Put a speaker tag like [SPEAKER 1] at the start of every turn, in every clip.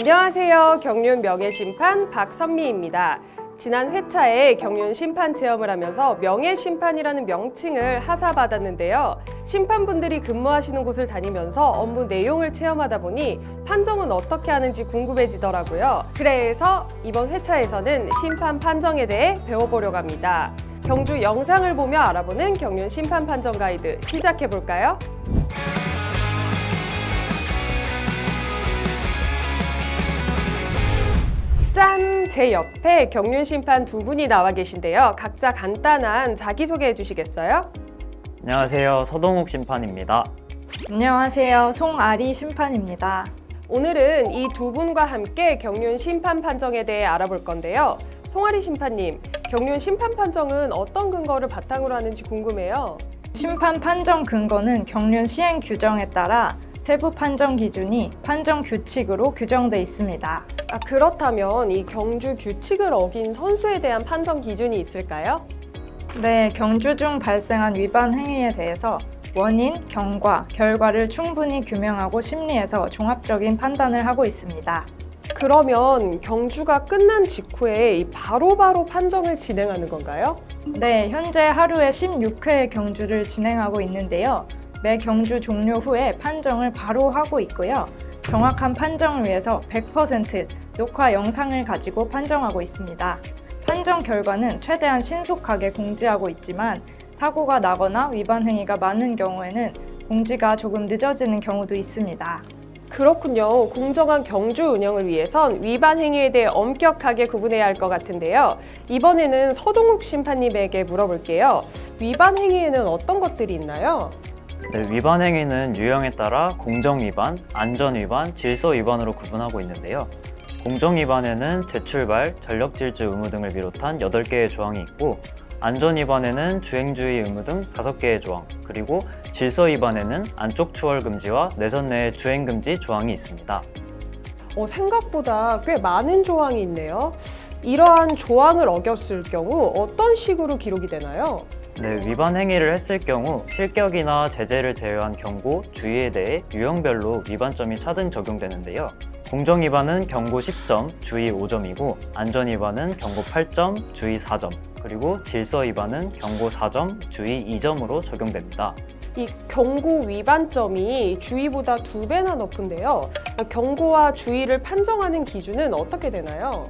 [SPEAKER 1] 안녕하세요. 경륜 명예심판 박선미입니다. 지난 회차에 경륜 심판 체험을 하면서 명예심판이라는 명칭을 하사받았는데요. 심판분들이 근무하시는 곳을 다니면서 업무 내용을 체험하다 보니 판정은 어떻게 하는지 궁금해지더라고요. 그래서 이번 회차에서는 심판 판정에 대해 배워보려고 합니다. 경주 영상을 보며 알아보는 경륜 심판 판정 가이드 시작해볼까요? 짠! 제 옆에 경륜 심판 두 분이 나와 계신데요. 각자 간단한 자기소개해 주시겠어요?
[SPEAKER 2] 안녕하세요. 서동욱 심판입니다.
[SPEAKER 3] 안녕하세요. 송아리 심판입니다.
[SPEAKER 1] 오늘은 이 두 분과 함께 경륜 심판 판정에 대해 알아볼 건데요. 송아리 심판님, 경륜 심판 판정은 어떤 근거를 바탕으로 하는지 궁금해요.
[SPEAKER 3] 심판 판정 근거는 경륜 시행 규정에 따라 세부 판정 기준이 판정 규칙으로 규정돼 있습니다.
[SPEAKER 1] 그렇다면 이 경주 규칙을 어긴 선수에 대한 판정 기준이 있을까요?
[SPEAKER 3] 네, 경주 중 발생한 위반 행위에 대해서 원인, 경과, 결과를 충분히 규명하고 심리해서 종합적인 판단을 하고 있습니다.
[SPEAKER 1] 그러면 경주가 끝난 직후에 바로바로 판정을 진행하는 건가요?
[SPEAKER 3] 네, 현재 하루에 16회의 경주를 진행하고 있는데요. 매 경주 종료 후에 판정을 바로 하고 있고요. 정확한 판정을 위해서 100% 녹화 영상을 가지고 판정하고 있습니다. 판정 결과는 최대한 신속하게 공지하고 있지만 사고가 나거나 위반 행위가 많은 경우에는 공지가 조금 늦어지는 경우도 있습니다.
[SPEAKER 1] 그렇군요. 공정한 경주 운영을 위해선 위반 행위에 대해 엄격하게 구분해야 할 것 같은데요. 이번에는 서동욱 심판님에게 물어볼게요. 위반 행위에는 어떤 것들이 있나요?
[SPEAKER 2] 네, 위반 행위는 유형에 따라 공정 위반, 안전 위반, 질서 위반으로 구분하고 있는데요. 공정 위반에는 재출발, 전력 질주 의무 등을 비롯한 8개의 조항이 있고, 안전 위반에는 주행주의 의무 등 5개의 조항, 그리고 질서 위반에는 안쪽 추월 금지와 내선 내의 주행 금지 조항이 있습니다.
[SPEAKER 1] 생각보다 꽤 많은 조항이 있네요. 이러한 조항을 어겼을 경우 어떤 식으로 기록이 되나요?
[SPEAKER 2] 네, 위반 행위를 했을 경우 실격이나 제재를 제외한 경고, 주의에 대해 유형별로 위반점이 차등 적용되는데요. 공정 위반은 경고 10점, 주의 5점이고 안전 위반은 경고 8점, 주의 4점, 그리고 질서 위반은 경고 4점, 주의 2점으로 적용됩니다.
[SPEAKER 1] 이 경고 위반점이 주의보다 2배나 높은데요. 경고와 주의를 판정하는 기준은 어떻게 되나요?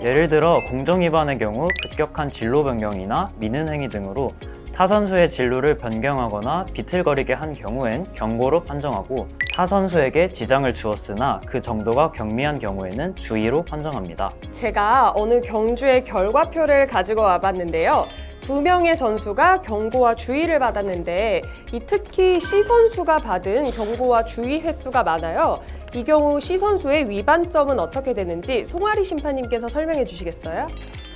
[SPEAKER 2] 예를 들어 공정 위반의 경우 급격한 진로 변경이나 미는 행위 등으로 타 선수의 진로를 변경하거나 비틀거리게 한 경우엔 경고로 판정하고 타 선수에게 지장을 주었으나 그 정도가 경미한 경우에는 주의로 판정합니다.
[SPEAKER 1] 제가 어느 경주의 결과표를 가지고 와봤는데요. 2명의 선수가 경고와 주의를 받았는데 특히 C 선수가 받은 경고와 주의 횟수가 많아요. 이 경우 C 선수의 위반점은 어떻게 되는지 송아리 심판님께서 설명해 주시겠어요?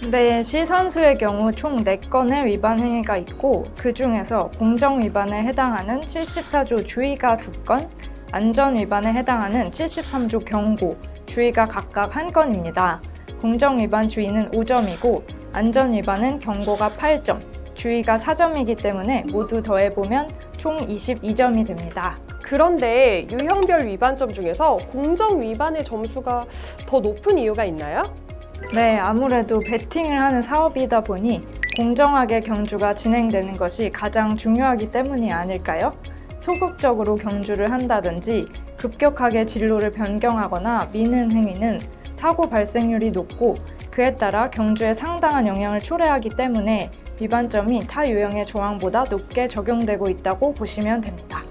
[SPEAKER 3] 네, C 선수의 경우 총 4건의 위반 행위가 있고 그 중에서 공정 위반에 해당하는 74조 주의가 2건, 안전 위반에 해당하는 73조 경고, 주의가 각각 1건입니다. 공정 위반 주의는 5점이고 안전 위반은 경고가 8점, 주의가 4점이기 때문에 모두 더해보면 총 22점이 됩니다.
[SPEAKER 1] 그런데 유형별 위반점 중에서 공정 위반의 점수가 더 높은 이유가 있나요?
[SPEAKER 3] 네, 아무래도 베팅을 하는 사업이다 보니 공정하게 경주가 진행되는 것이 가장 중요하기 때문이 아닐까요? 소극적으로 경주를 한다든지 급격하게 진로를 변경하거나 미는 행위는 사고 발생률이 높고 그에 따라 경주에 상당한 영향을 초래하기 때문에 위반점이 타 유형의 조항보다 높게 적용되고 있다고 보시면 됩니다.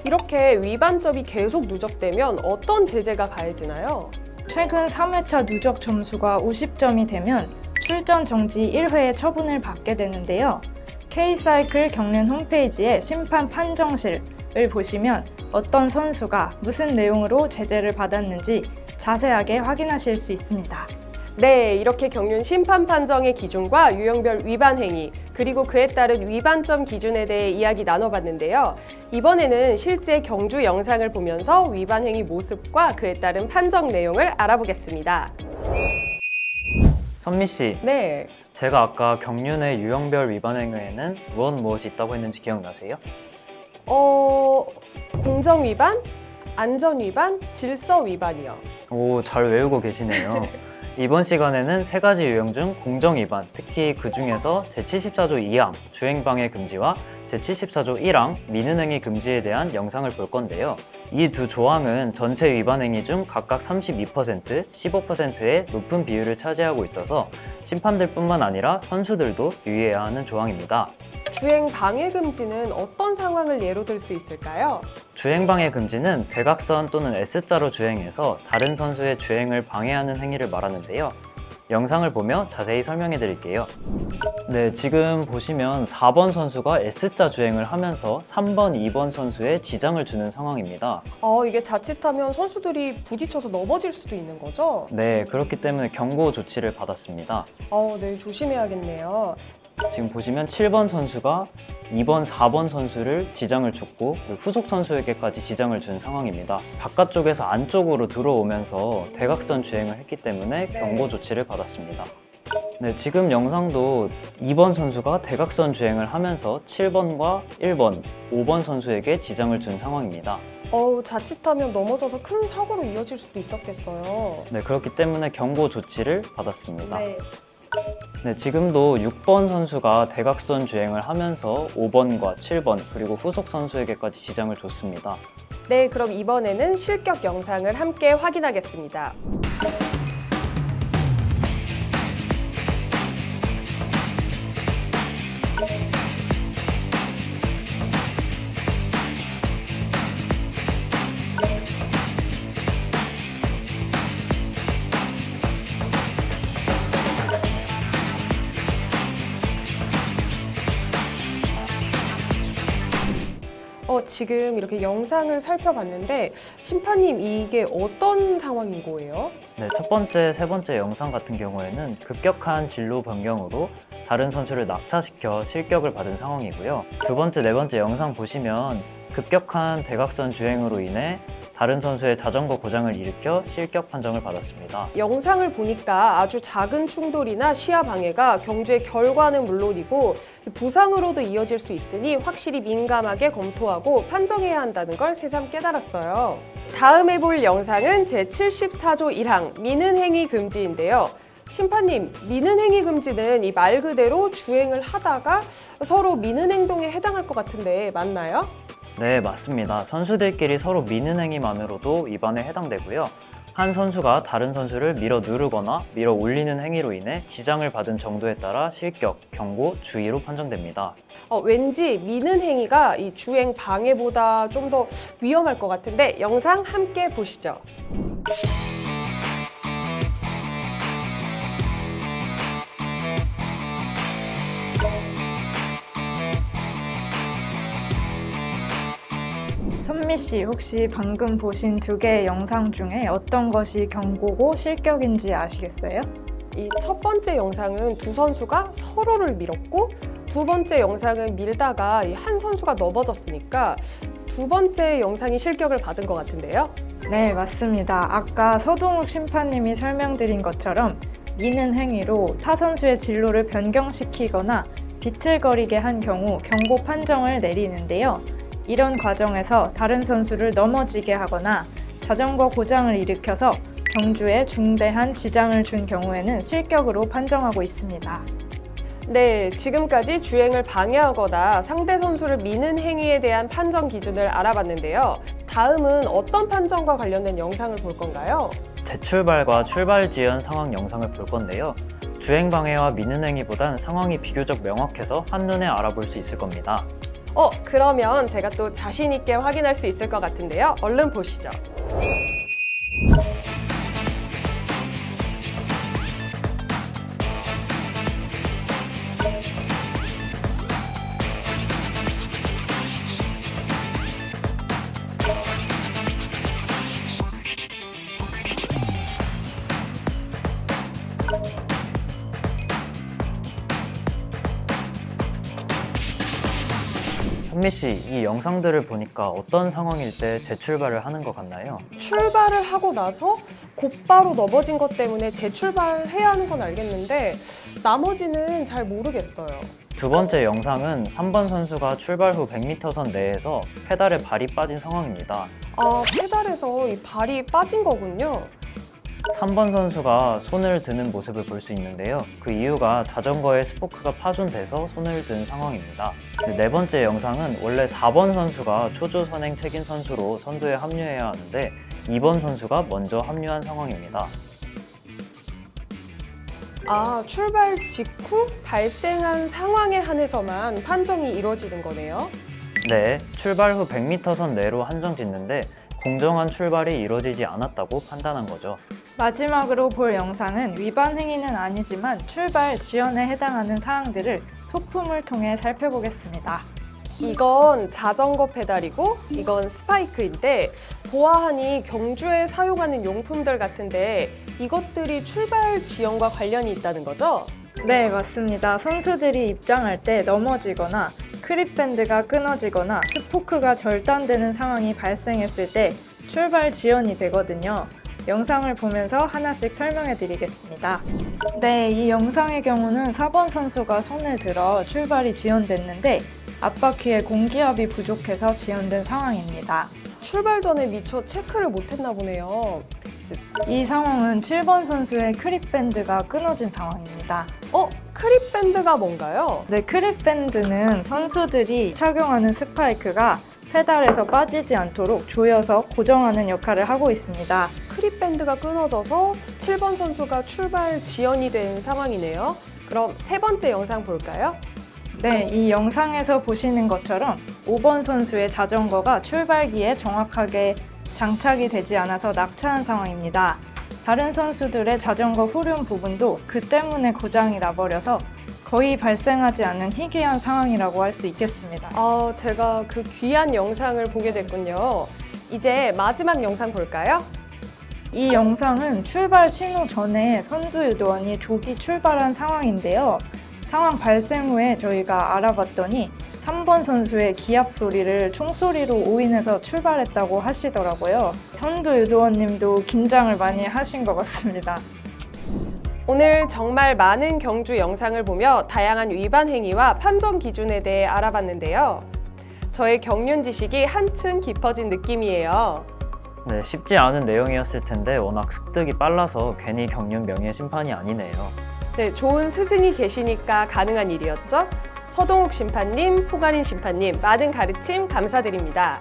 [SPEAKER 1] 이렇게 위반점이 계속 누적되면 어떤 제재가 가해지나요?
[SPEAKER 3] 최근 3회차 누적 점수가 50점이 되면 출전 정지 1회의 처분을 받게 되는데요. K사이클 경륜 홈페이지에 심판 판정실을 보시면 어떤 선수가 무슨 내용으로 제재를 받았는지 자세하게 확인하실 수 있습니다.
[SPEAKER 1] 네, 이렇게 경륜 심판 판정의 기준과 유형별 위반 행위, 그리고 그에 따른 위반점 기준에 대해 이야기 나눠봤는데요. 이번에는 실제 경주 영상을 보면서 위반 행위 모습과 그에 따른 판정 내용을 알아보겠습니다.
[SPEAKER 2] 선미 씨,
[SPEAKER 1] 네.
[SPEAKER 2] 제가 아까 경륜의 유형별 위반 행위에는 무엇이 있다고 했는지 기억나세요?
[SPEAKER 1] 공정 위반? 안전 위반, 질서 위반이요.
[SPEAKER 2] 오, 잘 외우고 계시네요. 이번 시간에는 세 가지 유형 중 공정 위반, 특히 그 중에서 제74조 2항 주행방해 금지와 제74조 1항 미는행위 금지에 대한 영상을 볼 건데요. 이 두 조항은 전체 위반 행위 중 각각 32%, 15%의 높은 비율을 차지하고 있어서 심판들뿐만 아니라 선수들도 유의해야 하는 조항입니다.
[SPEAKER 1] 주행 방해 금지는 어떤 상황을 예로 들 수 있을까요?
[SPEAKER 2] 주행방해 금지는 대각선 또는 S자로 주행해서 다른 선수의 주행을 방해하는 행위를 말하는데요. 영상을 보며 자세히 설명해 드릴게요. 네, 지금 보시면 4번 선수가 S자 주행을 하면서 3번, 2번 선수에 지장을 주는 상황입니다.
[SPEAKER 1] 이게 자칫하면 선수들이 부딪혀서 넘어질 수도 있는 거죠?
[SPEAKER 2] 네, 그렇기 때문에 경고 조치를 받았습니다.
[SPEAKER 1] 네, 조심해야겠네요.
[SPEAKER 2] 지금 보시면 7번 선수가 2번, 4번 선수를 지장을 줬고 후속 선수에게까지 지장을 준 상황입니다. 바깥쪽에서 안쪽으로 들어오면서 대각선 주행을 했기 때문에 경고 조치를 받았습니다. 네, 지금 영상도 2번 선수가 대각선 주행을 하면서 7번과 1번, 5번 선수에게 지장을 준 상황입니다.
[SPEAKER 1] 자칫하면 넘어져서 큰 사고로 이어질 수도 있었겠어요.
[SPEAKER 2] 네, 그렇기 때문에 경고 조치를 받았습니다.
[SPEAKER 1] 네.
[SPEAKER 2] 네, 지금도 6번 선수가 대각선 주행을 하면서 5번과 7번 그리고 후속 선수에게까지 지장을 줬습니다.
[SPEAKER 1] 네, 그럼 이번에는 실격 영상을 함께 확인하겠습니다. 지금 이렇게 영상을 살펴봤는데 심판님, 이게 어떤 상황인 거예요?
[SPEAKER 2] 네, 첫 번째, 세 번째 영상 같은 경우에는 급격한 진로 변경으로 다른 선수를 낙차시켜 실격을 받은 상황이고요. 두 번째, 네 번째 영상 보시면 급격한 대각선 주행으로 인해 다른 선수의 자전거 고장을 일으켜 실격 판정을 받았습니다.
[SPEAKER 1] 영상을 보니까 아주 작은 충돌이나 시야 방해가 경주의 결과는 물론이고 부상으로도 이어질 수 있으니 확실히 민감하게 검토하고 판정해야 한다는 걸 새삼 깨달았어요. 다음에 볼 영상은 제74조 1항 미는행위 금지인데요. 심판님, 미는행위 금지는 이 말 그대로 주행을 하다가 서로 미는 행동에 해당할 것 같은데 맞나요?
[SPEAKER 2] 네, 맞습니다. 선수들끼리 서로 미는 행위만으로도 위반에 해당되고요. 한 선수가 다른 선수를 밀어 누르거나 밀어 올리는 행위로 인해 지장을 받은 정도에 따라 실격, 경고, 주의로 판정됩니다.
[SPEAKER 1] 왠지 미는 행위가 이 주행 방해보다 좀 더 위험할 것 같은데 영상 함께 보시죠.
[SPEAKER 3] 선미 씨, 혹시 방금 보신 두 개의 영상 중에 어떤 것이 경고고 실격인지 아시겠어요?
[SPEAKER 1] 이 첫 번째 영상은 두 선수가 서로를 밀었고 두 번째 영상은 밀다가 한 선수가 넘어졌으니까 두 번째 영상이 실격을 받은 것 같은데요?
[SPEAKER 3] 네, 맞습니다. 아까 서동욱 심판님이 설명드린 것처럼 미는 행위로 타 선수의 진로를 변경시키거나 비틀거리게 한 경우 경고 판정을 내리는데요. 이런 과정에서 다른 선수를 넘어지게 하거나 자전거 고장을 일으켜서 경주에 중대한 지장을 준 경우에는 실격으로 판정하고 있습니다.
[SPEAKER 1] 네, 지금까지 주행을 방해하거나 상대 선수를 미는 행위에 대한 판정 기준을 알아봤는데요. 다음은 어떤 판정과 관련된 영상을 볼 건가요?
[SPEAKER 2] 재출발과 출발 지연 상황 영상을 볼 건데요. 주행 방해와 미는 행위보단 상황이 비교적 명확해서 한눈에 알아볼 수 있을 겁니다.
[SPEAKER 1] 그러면 제가 또 자신 있게 확인할 수 있을 것 같은데요. 얼른 보시죠.
[SPEAKER 2] 선미 씨, 이 영상들을 보니까 어떤 상황일 때 재출발을 하는 것 같나요?
[SPEAKER 1] 출발을 하고 나서 곧바로 넘어진 것 때문에 재출발해야 하는 건 알겠는데 나머지는 잘 모르겠어요.
[SPEAKER 2] 두 번째 영상은 3번 선수가 출발 후 100m 선 내에서 페달에 발이 빠진 상황입니다.
[SPEAKER 1] 아, 페달에서 이 발이 빠진 거군요.
[SPEAKER 2] 3번 선수가 손을 드는 모습을 볼 수 있는데요. 그 이유가 자전거의 스포크가 파손돼서 손을 든 상황입니다. 네 번째 영상은 원래 4번 선수가 초조 선행 책임 선수로 선두에 합류해야 하는데 2번 선수가 먼저 합류한 상황입니다.
[SPEAKER 1] 아, 출발 직후 발생한 상황에 한해서만 판정이 이루어지는 거네요.
[SPEAKER 2] 네, 출발 후 100m 선 내로 한정 짓는데 공정한 출발이 이루어지지 않았다고 판단한 거죠.
[SPEAKER 3] 마지막으로 볼 영상은 위반 행위는 아니지만 출발 지연에 해당하는 사항들을 소품을 통해 살펴보겠습니다.
[SPEAKER 1] 이건 자전거 페달이고 이건 스파이크인데 보아하니 경주에 사용하는 용품들 같은데 이것들이 출발 지연과 관련이 있다는 거죠?
[SPEAKER 3] 네, 맞습니다. 선수들이 입장할 때 넘어지거나 크립밴드가 끊어지거나 스포크가 절단되는 상황이 발생했을 때 출발 지연이 되거든요. 영상을 보면서 하나씩 설명해 드리겠습니다. 네, 이 영상의 경우는 4번 선수가 손을 들어 출발이 지연됐는데 앞바퀴에 공기압이 부족해서 지연된 상황입니다.
[SPEAKER 1] 출발 전에 미처 체크를 못했나 보네요.
[SPEAKER 3] 이 상황은 7번 선수의 크립밴드가 끊어진 상황입니다.
[SPEAKER 1] 크립밴드가 뭔가요?
[SPEAKER 3] 네, 크립밴드는 선수들이 착용하는 스파이크가 페달에서 빠지지 않도록 조여서 고정하는 역할을 하고 있습니다.
[SPEAKER 1] 크립밴드가 끊어져서 7번 선수가 출발 지연이 된 상황이네요. 그럼 세 번째 영상 볼까요?
[SPEAKER 3] 네, 이 영상에서 보시는 것처럼 5번 선수의 자전거가 출발기에 정확하게 장착이 되지 않아서 낙차한 상황입니다. 다른 선수들의 자전거 후륜 부분도 그 때문에 고장이 나버려서 거의 발생하지 않는 희귀한 상황이라고 할 수 있겠습니다.
[SPEAKER 1] 제가 그 귀한 영상을 보게 됐군요. 이제 마지막 영상 볼까요?
[SPEAKER 3] 이 영상은 출발 신호 전에 선두 유도원이 조기 출발한 상황인데요. 상황 발생 후에 저희가 알아봤더니 3번 선수의 기합 소리를 총소리로 오인해서 출발했다고 하시더라고요. 선두 유도원님도 긴장을 많이 하신 것 같습니다.
[SPEAKER 1] 오늘 정말 많은 경주 영상을 보며 다양한 위반 행위와 판정 기준에 대해 알아봤는데요. 저의 경륜 지식이 한층 깊어진 느낌이에요.
[SPEAKER 2] 네, 쉽지 않은 내용이었을 텐데 워낙 습득이 빨라서 괜히 경륜 명예심판이 아니네요.
[SPEAKER 1] 네, 좋은 스승이 계시니까 가능한 일이었죠. 서동욱 심판님, 송아린 심판님, 많은 가르침 감사드립니다.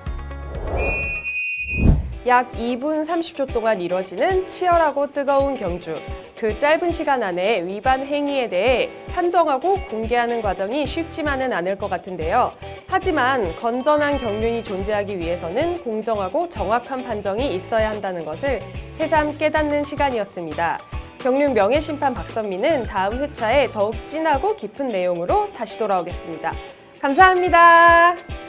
[SPEAKER 1] 약 2분 30초 동안 이뤄지는 치열하고 뜨거운 경주. 그 짧은 시간 안에 위반 행위에 대해 판정하고 공개하는 과정이 쉽지만은 않을 것 같은데요. 하지만 건전한 경륜이 존재하기 위해서는 공정하고 정확한 판정이 있어야 한다는 것을 새삼 깨닫는 시간이었습니다. 경륜 명예심판 박선미는 다음 회차에 더욱 진하고 깊은 내용으로 다시 돌아오겠습니다. 감사합니다.